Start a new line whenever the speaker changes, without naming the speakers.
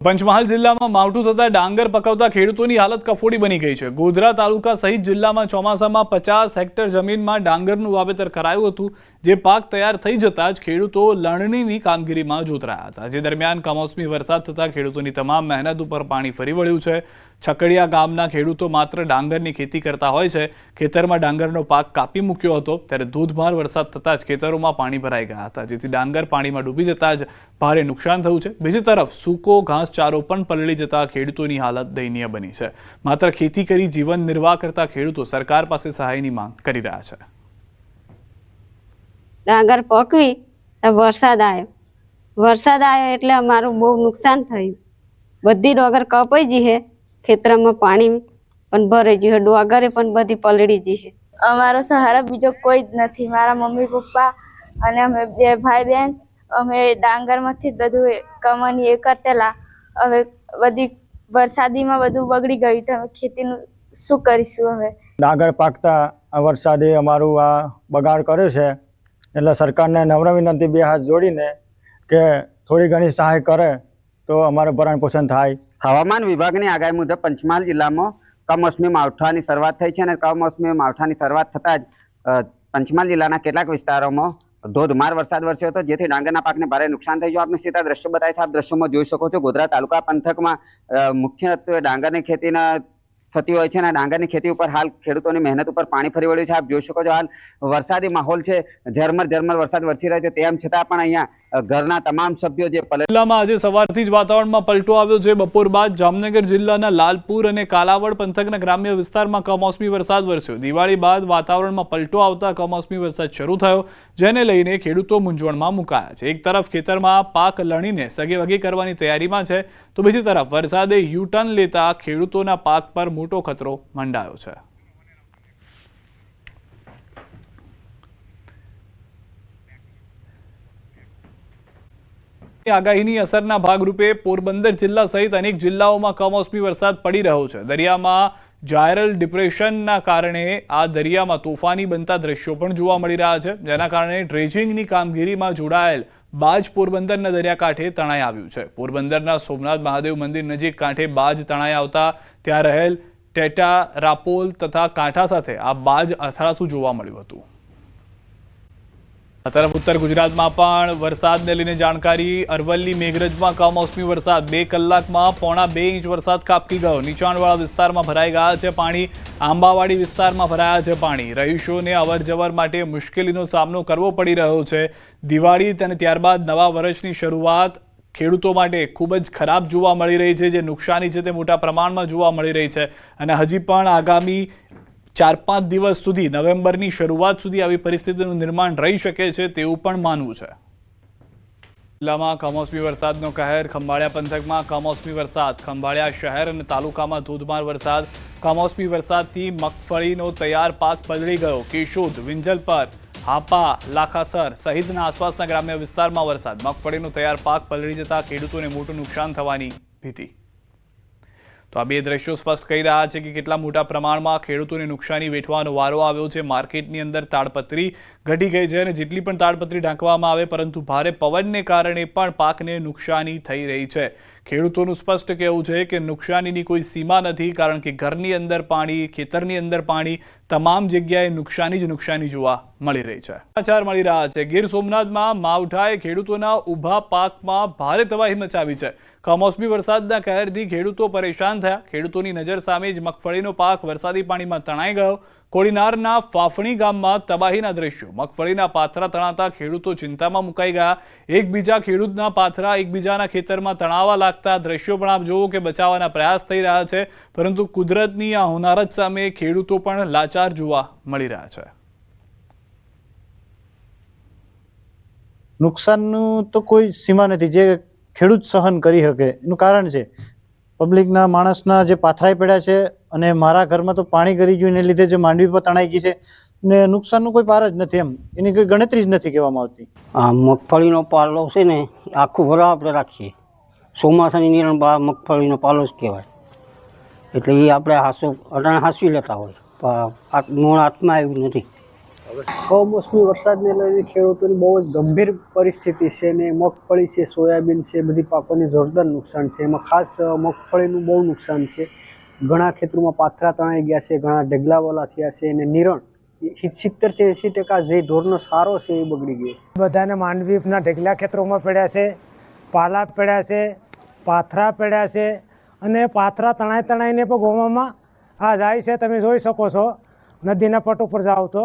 પંચમહાલ જિલ્લામાં માવઠું થતા ડાંગર પકવતા ખેડૂતોની હાલત કફોડી બની ગઈ છે। ગોધરા તાલુકા સહિત જિલ્લામાં ચોમાસામાં 50 હેક્ટર જમીનમાં ડાંગરનું વાવેતર કરાયું હતું, જે પાક તૈયાર થઈ જતા જ ખેડૂતો લણણીની કામગીરીમાં જોતરાયા હતા। જે દરમિયાન કમોસમી વરસાદ થતા ખેડૂતોની તમામ મહેનત ઉપર પાણી ફરી વળ્યું છે। છકડિયા ગામના ખેડૂતો માત્ર ડાંગરની ખેતી કરતા હોય છે। ખેતરમાં ડાંગરનો પાક કાપી મૂક્યો હતો, ત્યારે ધોધમાર વરસાદ થતા જ ખેતરોમાં પાણી ભરાઈ ગયા હતા, જેથી ડાંગર પાણીમાં ડૂબી જતા જ ભારે નુકસાન થયું છે। બીજી તરફ સૂકો ઘાસચારો પણ પલળી જતા ખેડૂતોની હાલત દયનીય બની છે। માત્ર ખેતી કરી જીવન નિર્વાહ કરતા ખેડૂતો સરકાર પાસે સહાયની માંગ કરી રહ્યા છે।
ડાંગર પકવી વરસાદ આવ્યો એટલે અમારું બહુ નુકસાન થયું। બધી ડોગર કપાઈ ગઈ છે, ખેતરમાં પાણી પણ ભરાઈ ગયું, ડોગરે પણ બધી પલળી ગઈ છે।
અમારો સહારા બીજો કોઈ જ નથી। મારા મમ્મી પપ્પા અને અમે બે ભાઈ બહેન અમે ડાંગરમાંથી બધું કમાણી એ કરતેલા। હવે બધી વરસાદીમાં બધું બગડી ગયું, તો અમે ખેતીનું શું કરીશું? હવે
ડાંગર પાકતા આ વરસાદે અમારું આ બગાડ કર્યો છે, એટલે સરકારને નમ્ર વિનંતી બે હાથ જોડીને કે થોડી ઘણી સહાય કરે તો અમારું ભરણ પોષણ થાય।
હવામાન વિભાગની આગાહી મુજબ પંચમહાલ જિલ્લામાં કમોસમી માવઠાની શરૂઆત થઈ છે અને કમોસમી માવઠાની શરૂઆત થતાં જ પંચમહાલ જિલ્લાના કેટલાક વિસ્તારોમાં ધોધમાર વરસાદ વરસ્યો હતો, જેથી ડાંગરના પાકને ભારે નુકસાન થઈ ગયું। આપને સીધા દ્રશ્યો બતાવે છે, આપ દ્રશ્યોમાં જોઈ શકો છો। ગોધરા તાલુકા પંથકમાં મુખ્યત્વે ડાંગરની ખેતીના થતી હોય છે અને ડાંગરની ખેતી ઉપર હાલ ખેડૂતોની મહેનત ઉપર પાણી ફરી વળ્યું છે। આપ જોઈ શકો છો, હાલ વરસાદી માહોલ છે, ઝરમર વરસાદ વરસી રહ્યો છે, તેમ છતાં પણ અહીંયા ઘરના તમામ સભ્યો જે
જિલ્લામાં આજે સવારથી જ વાતાવરણમાં પલટો આવ્યો છે। બપોર બાદ જામનગર જિલ્લાના લાલપુર અને કાલાવડ પંથકના ગ્રામ્ય વિસ્તારમાં કમોસમી વરસાદ વરસ્યો। દિવાળી બાદ વાતાવરણમાં પલટો આવતા કમોસમી વરસાદ શરૂ થયો, જેને લઈને ખેડૂતો મૂંઝવણમાં મુકાયા છે। એક તરફ ખેતરમાં પાક લણીને સગેવગે કરવાની તૈયારીમાં છે, તો બીજી તરફ વરસાદે યુટર્ન લેતા ખેડૂતોના પાક પર મોટો ખતરો મંડાયો છે। આગાહીની અસરના ભાગરૂપે પોરબંદર જિલ્લા સહિત અનેક જિલ્લાઓમાં કમોસમી વરસાદ પડી રહ્યો છે। દરિયામાં જાયરલ ડિપ્રેશનના કારણે આ દરિયામાં તોફાની બનતા દ્રશ્યો પણ જોવા મળી રહ્યા છે, જેના કારણે ડ્રેજિંગની કામગીરીમાં જોડાયેલ બાજ પોરબંદરના દરિયાકાંઠે તણાઈ આવ્યું છે। પોરબંદરના સોમનાથ મહાદેવ મંદિર નજીક કાંઠે બાજ તણાઈ આવતા ત્યાં રહેલ ટેટા, રાપોલ તથા કાંઠા સાથે આ બાજ અથડાતું જોવા મળ્યું હતું। આ તરફ ઉત્તર ગુજરાતમાં પણ વરસાદને લઈને જાણકારી। અરવલ્લી મેઘરજમાં કમોસમી વરસાદ 2 કલાકમાં 1.5 ઇંચ વરસાદ ખાબકી ગયો। નીચાણવાળા વિસ્તારમાં ભરાઈ ગયા છે પાણી, આંબાવાડી વિસ્તારમાં ભરાયા છે પાણી। રહીશોને અવરજવર માટે મુશ્કેલીનો સામનો કરવો પડી રહ્યો છે। દિવાળી અને ત્યારબાદ નવા વર્ષની શરૂઆત ખેડૂતો માટે ખૂબ જ ખરાબ જોવા મળી રહી છે। જે નુકસાની છે તે મોટા પ્રમાણમાં જોવા મળી રહી છે અને હજી પણ આગામી 4-5 દિવસ સુધી, નવેમ્બરની શરૂઆત સુધી આવી પરિસ્થિતિનું નિર્માણ રહી શકે છે તેવું પણ માનવું છે। જિલ્લામાં કમોસમી વરસાદનો કહેર। ખંભાળિયા પંથકમાં કમોસમી વરસાદ। ખંભાળિયા શહેર અને તાલુકામાં ધોધમાર વરસાદ। કમોસમી વરસાદથી મગફળીનો તૈયાર પાક પલળી ગયો। કેશોદ, વિંજલપર, હાપા, લાખાસર સહિતના આસપાસના ગ્રામ્ય વિસ્તારમાં વરસાદ। મગફળીનો તૈયાર પાક પલળી જતા ખેડૂતોને મોટું નુકસાન થવાની ભીતિ। તો આ બે દ્રશ્યો સ્પષ્ટ કહી રહ્યા છે કે કેટલા મોટા પ્રમાણમાં ખેડૂતોને નુકસાની વેઠવાનો વારો આવ્યો છે। માર્કેટની અંદર તાડપત્રી ઘટી ગઈ છે અને જેટલી પણ તાડપત્રી ઢાંકવામાં આવે, પરંતુ ભારે પવનને કારણે પણ પાકને નુકસાની થઈ રહી છે। ખેડૂતોનું સ્પષ્ટ કહેવું છે કે નુકસાનીની કોઈ સીમા નથી, કારણ કે ઘરની અંદર પાણી, ખેતરની અંદર પાણી, તમામ જગ્યાએ નુકસાની જ નુકસાની જોવા મળી રહી છે। સમાચાર મળી રહ્યા છે ગીર સોમનાથમાં માવઠાએ ખેડૂતોના ઊભા પાકમાં ભારે તબાહી મચાવી છે। કમોસમી વરસાદના કહેરથી ખેડૂતો પરેશાન થયા। ખેડૂતોની નજર સામે જ મગફળીનો પાક વરસાદી પાણીમાં તણાઈ ગયો। કોડીનારના ફાફણી ગામમાં તબાહીના દ્રશ્યો। મગફળીના પાથરા તણાતા ખેડૂતો ચિંતામાં મુકાઈ ગયા। એકબીજા ખેડૂતના પાથરા એકબીજાના ખેતરમાં તણાવા લાગતા દ્રશ્યો પણ આપ જુઓ કે બચાવવાના પ્રયાસ થઈ રહ્યા છે, પરંતુ કુદરતની આ હોનારત સામે ખેડૂતો પણ લાચાર જોવા મળી રહ્યા છે।
નુકસાનનું તો કોઈ સીમા નથી જે ખેડૂત સહન કરી શકે। એનું કારણ છે પબ્લિકના માણસના જે પાથરાઈ પડ્યા છે, અને મારા ઘરમાં તો પાણી કરી ગયું, એને લીધે જે માંડવી પર તણાઈ ગઈ છે ને નુકસાનનું કોઈ પાર જ નથી, એમ એની કોઈ ગણતરી જ નથી કહેવામાં આવતી।
આ મગફળીનો પાલો છે ને, આખું વરસ આપણે રાખીએ, ચોમાસાની નિરણ મગફળીનો પાલો જ કહેવાય, એટલે એ આપણે હાંસવી લેતા હોય, પણ આ મૂળ હાથમાં આવ્યું નથી।
કમોસમી વરસાદને લઈને ખેડૂતોની બહુ જ ગંભીર પરિસ્થિતિ છે ને મગફળી છે, સોયાબીન છે, બધી પાકોને જોરદાર નુકસાન છે. એમાં ખાસ મગફળીનું બહુ નુકસાન છે. ઘણા ખેતરોમાં પાથરા તણાઈ ગયા છે, ઘણા ઢગલાવાલા થયા છે અને નિરણ 70 થી 80% જે ઢોરનો સારો છે એ બગડી ગયો છે. બધાને માંડવીના ઢગલા ખેતરોમાં પડ્યા છે, પાલા પડ્યા છે, પાથરા પડ્યા છે અને પાથરા તણાઈને પણ ગોવામાં આ જાય છે. તમે જોઈ શકો છો, નદીના પટ ઉપર જાઓ તો